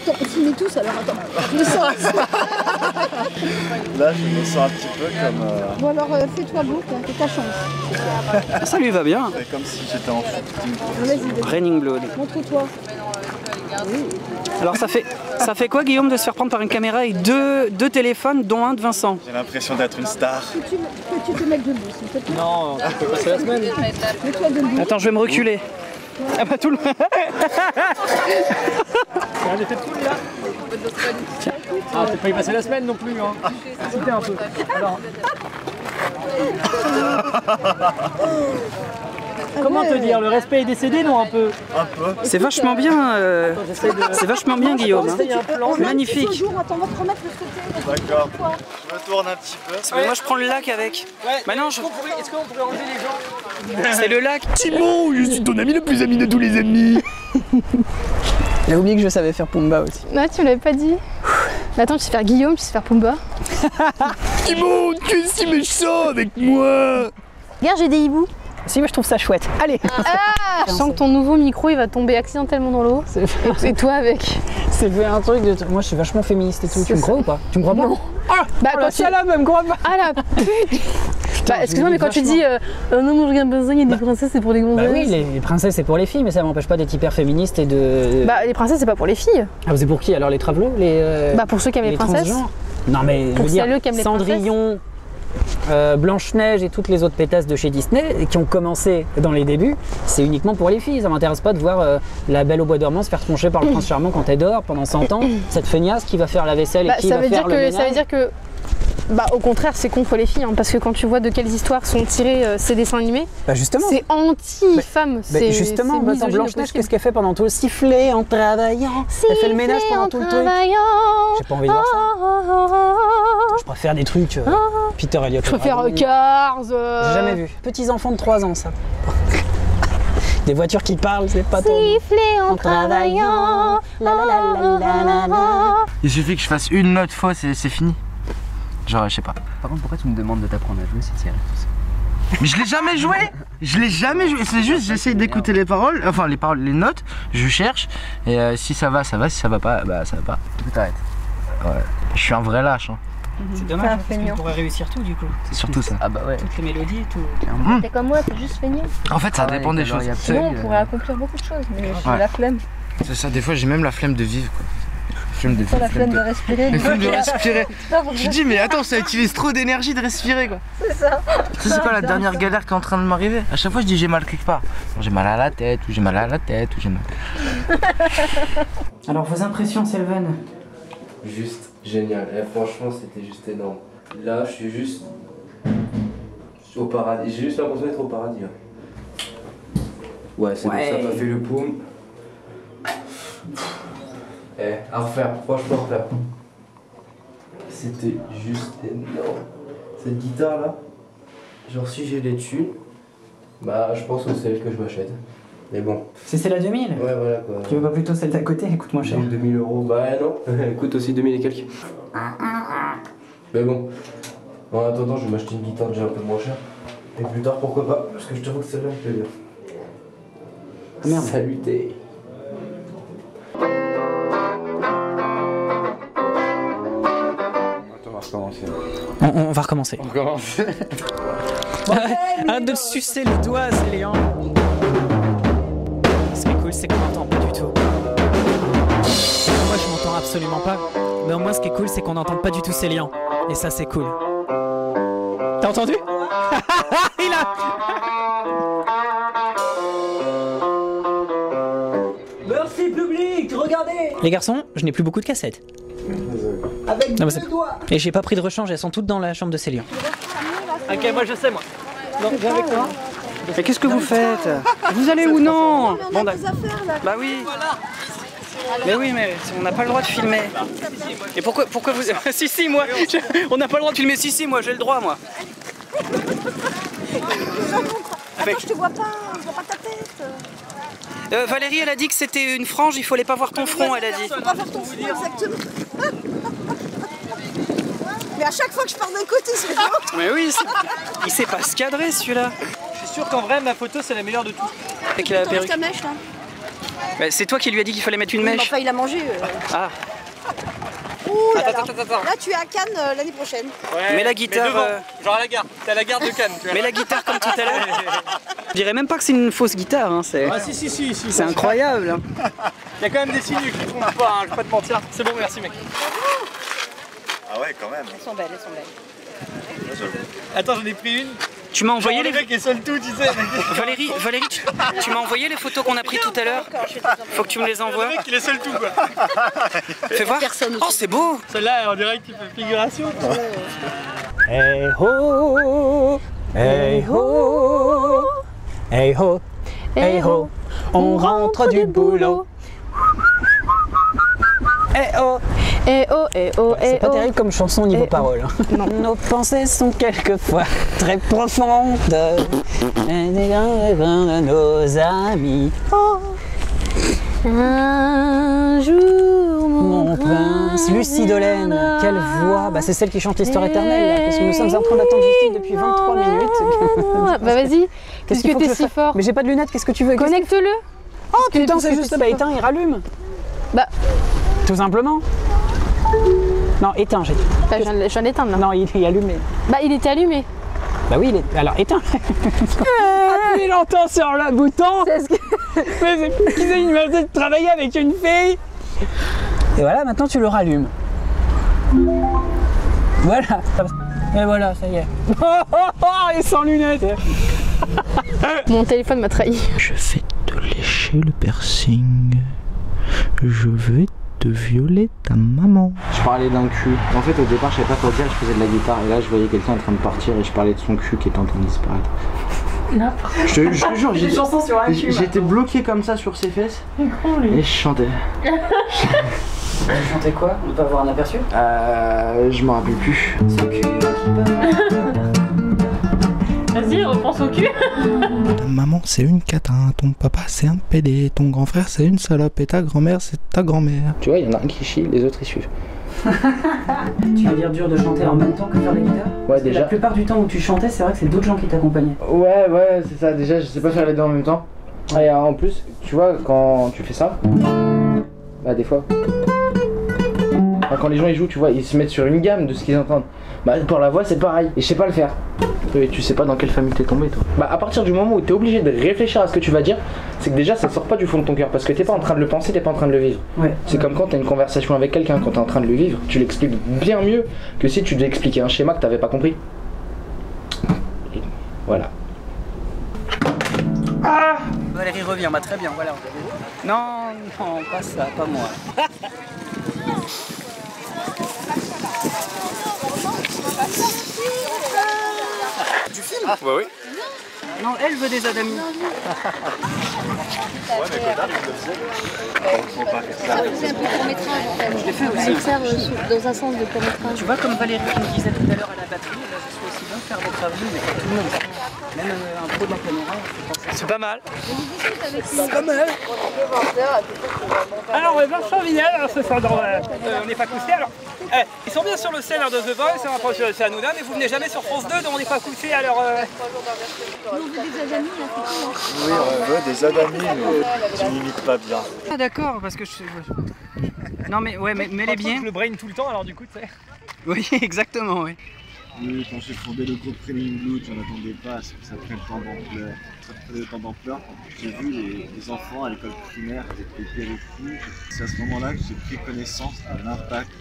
attends, on filme tous alors, attends. Je me sens. Là, je me sens un petit peu comme... Bon alors, fais-toi beau, t'as ta chance. Ça lui va bien. C'est comme si j'étais en shooting. Vas-y, Raining Blood. montre-toi. Alors ça fait quoi Guillaume de se faire prendre par une caméra et deux téléphones dont un de Vincent? J'ai l'impression d'être une star. Peux-tu te mettre debout, s'il te plaît? Non, on peut passer la semaine. Mets-toi debout. Attends, je vais me reculer. Ah bah tout le monde. J'ai fait tout là. Ah, t'as pas y passer la semaine non plus, hein. C'était un peu. Alors. Comment te dire, le respect est décédé, non, un peu? Un peu. C'est vachement bien. C'est vachement bien Guillaume. Hein. Magnifique. Attends, on va te remettre le côté. D'accord. Je me tourne un petit peu. Mais moi je prends le lac avec. Ouais. Maintenant Est-ce qu'on pourrait enlever les gens? c'est le lac. Simon, je suis ton ami le plus ami de tous les ennemis. J'ai oublié que je savais faire Pumba aussi. Non, tu me l'avais pas dit. Mais attends, tu sais faire Guillaume, tu sais faire Pumba. Simon, tu es si méchant avec moi. Regarde, j'ai des hiboux. Si, moi je trouve ça chouette. Allez. Je sens que ton nouveau micro il va tomber accidentellement dans l'eau. Et toi avec. C'est un truc de. Moi je suis vachement féministe et tout. Tu me crois ou pas? Tu me crois pas? Non. Ah Bah oh, la salope, elle me croit pas. Ah la pute. Bah excuse-moi mais quand tu dis non moi je regarde pas ça, il y a des princesses c'est pour les gonzesses. Bah oui, les princesses c'est pour les filles, mais ça m'empêche pas d'être hyper féministe et de. Bah les princesses c'est pas pour les filles. Ah c'est pour qui alors, les travelots, les. Bah pour ceux qui aiment les princesses. transgenres. Non mais je Pour veux dire, celles qui aiment les Cendrillon, Blanche-Neige et toutes les autres pétasses de chez Disney qui ont commencé dans les débuts, c'est uniquement pour les filles. Ça m'intéresse pas de voir la Belle au bois dormant se faire troncher par le prince charmant quand elle dort pendant 100 ans. Cette feignasse qui va faire la vaisselle et qui va faire le ménage. Ça veut dire que bah au contraire c'est contre les filles hein, parce que quand tu vois de quelles histoires sont tirés ces dessins animés, bah justement, c'est anti-femme. Bah justement, Blanche-Neige, qu'est-ce qu'elle fait pendant tout le sifflet en travaillant? Elle fait le ménage pendant tout le truc. J'ai pas envie de voir ça. Je préfère des trucs Peter Elliott. Je préfère Cars. J'ai jamais vu. Petits enfants de 3 ans ça. Des voitures qui parlent, c'est pas ton. Siffler en travaillant. Il suffit que je fasse une note fois, c'est fini. Genre, je sais pas. Par contre, pourquoi tu me demandes de t'apprendre à jouer si tu y arrives tout seul? Mais je l'ai jamais joué! Je l'ai jamais joué, c'est juste j'essaye d'écouter les paroles, enfin les paroles, les notes, je cherche, et si ça va, ça va, si ça va pas, bah ça va pas. Du coup, t'arrêtes. Ouais. Je suis un vrai lâche. Hein. C'est dommage, hein, parce qu'on pourrait réussir tout du coup. C'est surtout ça. Ah bah ouais. Toutes les mélodies et tout. T'es comme moi, t'es juste feignant. En fait, ça dépend des choses. Sinon, on pourrait accomplir beaucoup de choses, mais j'ai la flemme. C'est ça, des fois j'ai même la flemme de vivre quoi. La flemme de respirer. La flemme de respirer. Je dis mais attends, ça utilise trop d'énergie de respirer quoi. C'est ça. C'est pas la dernière galère qui est en train de m'arriver. À chaque fois je dis j'ai mal quelque part. J'ai mal à la tête, ou j'ai mal à la tête, ou j'ai mal. Alors vos impressions Selven? Juste génial, et franchement c'était juste énorme. Là je suis juste au paradis, j'ai juste l'impression d'être au paradis. Hein. Ouais c'est bon, ça m'a fait le poum. Eh, à refaire, franchement à refaire. C'était juste énorme. Cette guitare là, genre si j'ai les thunes, bah je pense que c'est celle que je m'achète. Mais bon. C'est celle à 2000? Ouais voilà quoi. Tu veux pas plutôt celle d'à côté? Elle coûte moins cher. 2000 €, bah non, elle coûte aussi 2000 et quelques. Mais bon, en attendant je vais m'acheter une guitare déjà un peu moins chère. Et plus tard pourquoi pas, parce que je t'avoue que celle-là me plaît bien. Ah, merde. Saluté. On va recommencer. On recommence. Arrête de te sucer le doigt, Célian. Ce qui est cool, c'est qu'on n'entend pas du tout. Moi, je m'entends absolument pas. Mais au moins, ce qui est cool, c'est qu'on n'entend pas du tout Célian. Et ça, c'est cool. T'as entendu? Il a... Merci public, regardez. Les garçons, je n'ai plus beaucoup de cassettes. Avec Non, deux doigts. Et j'ai pas pris de rechange, elles sont toutes dans la chambre de Célian. Ok, moi je sais moi. Non, viens avec toi. Mais qu'est-ce que vous faites? Vous allez où? Non? Bon, bah oui. Mais oui, mais on n'a pas le droit de filmer. Et pourquoi vous... si, moi, on n'a pas le droit de filmer. Si, moi, j'ai le droit, moi. Attends, je te vois pas, je vois pas ta tête. Valérie, elle a dit que c'était une frange, il fallait pas voir ton front, elle a dit. Faut pas voir ton front, exactement. Mais à chaque fois que je pars d'un côté, c'est l'autre. Mais oui, il sait pas se cadrer, celui-là. Je suis sûr qu'en vrai, ma photo c'est la meilleure de tout. Avec la perruque. Ta mèche, là. Bah, c'est toi qui lui as dit qu'il fallait mettre une mèche. Enfin, il a mangé. Ah. Ouh là là. Attends. Là, tu es à Cannes l'année prochaine. Ouais, Mais la guitare. Genre à la gare. T'es à la gare de Cannes. Tu vois. Mais la guitare comme tout à l'heure. Je dirais même pas que c'est une fausse guitare. Hein, Ah si. c'est incroyable. Hein. Il y a quand même des signes qui trompent pas, hein, je vais pas te mentir. C'est bon, merci mec. Ah ouais, quand même. Elles sont belles. Attends, j'en ai pris une. Tu m'as envoyé les mecs qui est seul tout, tu sais. Valérie, tu m'as envoyé les photos qu'on a prises tout à l'heure. Faut que tu me les envoies. Le mec il est seul tout quoi. Fais voir. Oh, c'est beau. Celle-là, on dirait qu'il fait figuration. Hey ho, hey ho, hey ho, hey ho, on rentre du boulot. Eh oh, Eh oh, eh oh, eh c'est pas oh. terrible comme chanson niveau parole. Hein. Nos pensées sont quelquefois très profondes. De nos amis. Oh. Un jour, Mon prince, Lucie Dolène, quelle voix. Bah, c'est celle qui chante l'histoire éternelle, là, parce que nous sommes en train d'attendre Justine depuis 23 minutes. Bah vas-y, Qu'est-ce puisque qu'il faut que t'es je si fasse fort. Mais j'ai pas de lunettes, qu'est-ce que tu veux? Connecte-le. Oh putain, Puisque c'est juste, t'es bah si fort. éteins, il rallume. Bah, Tout simplement. Non, éteins, j'ai dit. bah je viens de l'éteindre là. Non, il est allumé. Bah il était allumé. Bah oui, il est... alors éteins. Appuie longtemps sur le bouton. C'est ce que... Mais c'est qui c'est une manière de travailler avec une fille. Et voilà, maintenant tu le rallumes. Voilà. Et voilà, ça y est. Et sans lunettes. Mon téléphone m'a trahi. Je vais te lécher le piercing. Je vais te violer ta maman. Je parlais d'un cul. En fait, au départ, je savais pas quoi dire, je faisais de la guitare. Et là, je voyais quelqu'un en train de partir et je parlais de son cul qui était en train de disparaître. Je te jure, j'étais bloqué comme ça sur ses fesses et je chantais. Tu chantais quoi? On peut avoir un aperçu? Je m'en rappelle plus. Vas-y, repense au cul. Ta maman c'est une catin, ton papa c'est un pédé, ton grand frère c'est une salope et ta grand-mère c'est ta grand-mère. Tu vois, il y en a un qui chie, les autres ils suivent. Tu veux dire dur de chanter en même temps que faire la guitare? Ouais, déjà. La plupart du temps où tu chantais, c'est vrai que c'est d'autres gens qui t'accompagnaient. Ouais, c'est ça. Déjà, je sais pas faire les deux en même temps. Et en plus, tu vois, quand tu fais ça, bah des fois, quand les gens ils jouent, tu vois, ils se mettent sur une gamme de ce qu'ils entendent. Bah pour la voix, c'est pareil. Et je sais pas le faire. Et tu sais pas dans quelle famille t'es tombé, toi. Bah à partir du moment où t'es obligé de réfléchir à ce que tu vas dire, c'est que déjà ça sort pas du fond de ton cœur parce que t'es pas en train de le penser, t'es pas en train de le vivre. Ouais. C'est comme quand t'as une conversation avec quelqu'un, quand t'es en train de le vivre, tu l'expliques bien mieux que si tu devais expliquer un schéma que t'avais pas compris. Et voilà. Ah, Valérie revient, bah très bien, voilà. Non, pas ça, pas moi. Tu filmes? Ah bah oui. Non, elle veut des adamis. Ouais, mais Godard, il le faisait. Faut pas faire ça. C'est un peu court-métrage en fait. Je l'ai fait aussi. Le faire dans un sens de court-métrage. Tu vois, comme Valérie qui me disait tout à l'heure à la batterie, là, je suis aussi bien de faire des travaux, mais pas tout le monde. Même un pro de la caméra, C'est pas mal. c'est pas mal. Alors, Vincent Vignal, alors ce soir dans On n'est pas couché. Alors, ils sont bien sur le scène de The Voice, c'est à Hanouna, mais vous venez jamais sur France 2, donc on n'est pas couché. Alors, On veut des adamis, là, c'est tout. Oui, on veut des adamis, mais tu n'imites pas bien. Ah d'accord, parce que je... Non mais ouais, mais mets-les bien. je le brain tout le temps, alors du coup, tu sais. Oui, exactement, oui. Oui, quand j'ai fondé le groupe Training Blue, j'en attendais pas à ce que ça prenne tant d'ampleur. Ça prenait autant d'ampleur quand j'ai vu les enfants à l'école primaire avec les périphéries. C'est à ce moment-là que j'ai pris connaissance de l'impact.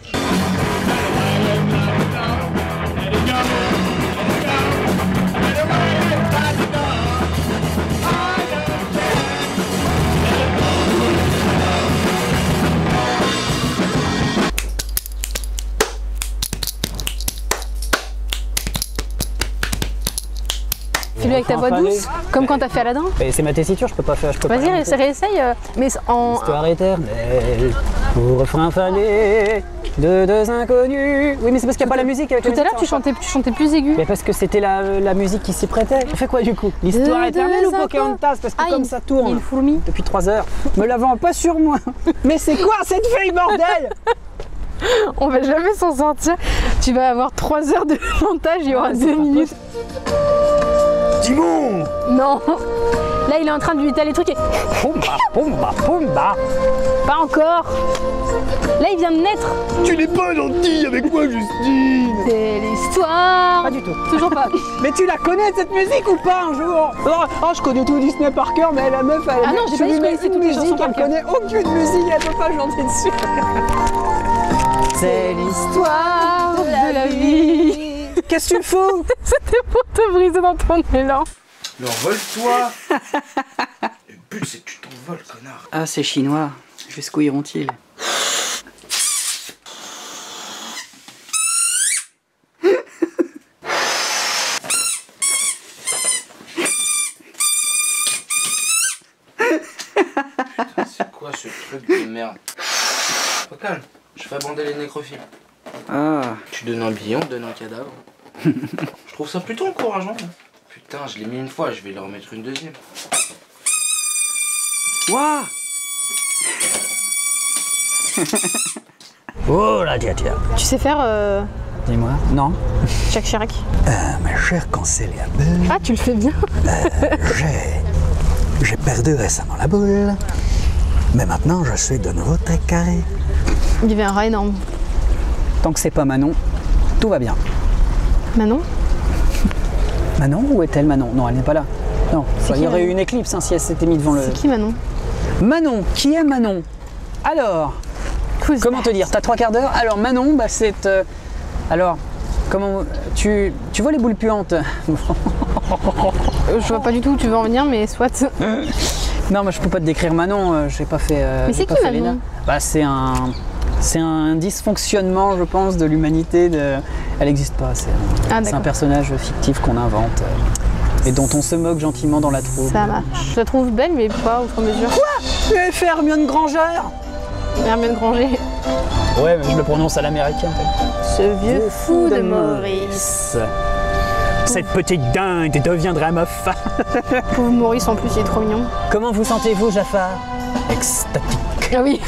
Fais-le avec ta voix douce, comme quand t'as fait Aladdin. Et c'est ma tessiture, je peux pas faire. Vas-y, réessaye, mais en... Histoire éternelle, au refrain fané de deux inconnus. Oui, mais c'est parce qu'il n'y a pas la musique avec Tout à l'heure, tu chantais plus aigu. Mais parce que c'était la musique qui s'y prêtait. On fait quoi du coup? L'histoire éternelle ou Pocahontas? Parce que comme ça tourne une fourmi depuis 3 heures, me la vends pas sur moi. Mais c'est quoi cette feuille, bordel? On va jamais s'en sortir. Tu vas avoir 3 heures de montage, il y aura 2 minutes. Timon! Non. Là, il est en train de lui étaler les trucs et... Pumba, pumba, pumba. Pas encore. Là, il vient de naître. Tu n'es pas gentil avec moi, Justine! C'est l'histoire. Pas du tout. Toujours pas. Mais tu la connais cette musique ou pas un jour? Oh, je connais tout Disney par cœur, mais la meuf, elle Ah non, j'ai pas dit que je connaissais toutes les chansons par elle cœur. connaît aucune musique, elle peut pas chanter dessus. C'est l'histoire De la vie. Qu'est-ce que tu fous? C'était pour te briser dans ton élan. Mais envole-toi. Le but c'est que tu t'envoles, connard. Ah, ces Chinois, jusqu'où iront-ils? C'est quoi ce truc de merde? Pas calme, je fais abonder les nécrophiles. Ah, Tu donnes un billet, on te donne un cadavre. Je trouve ça plutôt encourageant. Putain, je l'ai mis une fois, je vais leur remettre une deuxième. waouh. Oh là, tiens. Tu sais faire Dis-moi. Non. Jacques Chirac? Ma chère Cancélia Belle, Ah, tu le fais bien. j'ai perdu récemment la boule, mais maintenant je suis de nouveau très carré. Il y avait un rat énorme. Tant que c'est pas Manon, tout va bien. Manon? Manon, où est-elle Manon? Non, elle n'est pas là. Non, C'est il qui, y aurait eu Manon une éclipse hein, si elle s'était mise devant le... C'est qui Manon? Manon, qui est Manon? Alors, comment te dire? T'as 3 quarts d'heure? Alors Manon, bah c'est... alors, comment... Tu vois les boules puantes? Je vois pas du tout où tu veux en venir, mais soit. Non, moi je peux pas te décrire Manon, j'ai pas fait... Mais j'ai c'est pas qui fait Manon? l'ENA. Bah c'est un dysfonctionnement, je pense, de l'humanité. Elle n'existe pas, c'est un d'accord. personnage fictif qu'on invente et dont on se moque gentiment dans la troupe. Ça marche. Je la trouve belle, mais pas outre mesure. Tu es fait Hermione Granger? Hermione Granger. Ouais, mais je le prononce à l'américaine. Ce vieux fou de Maurice. Cette petite dinde deviendra meuf. Pauvre Maurice, en plus, il est trop mignon. Comment vous sentez-vous, Jafar? Extatique. Ah oui.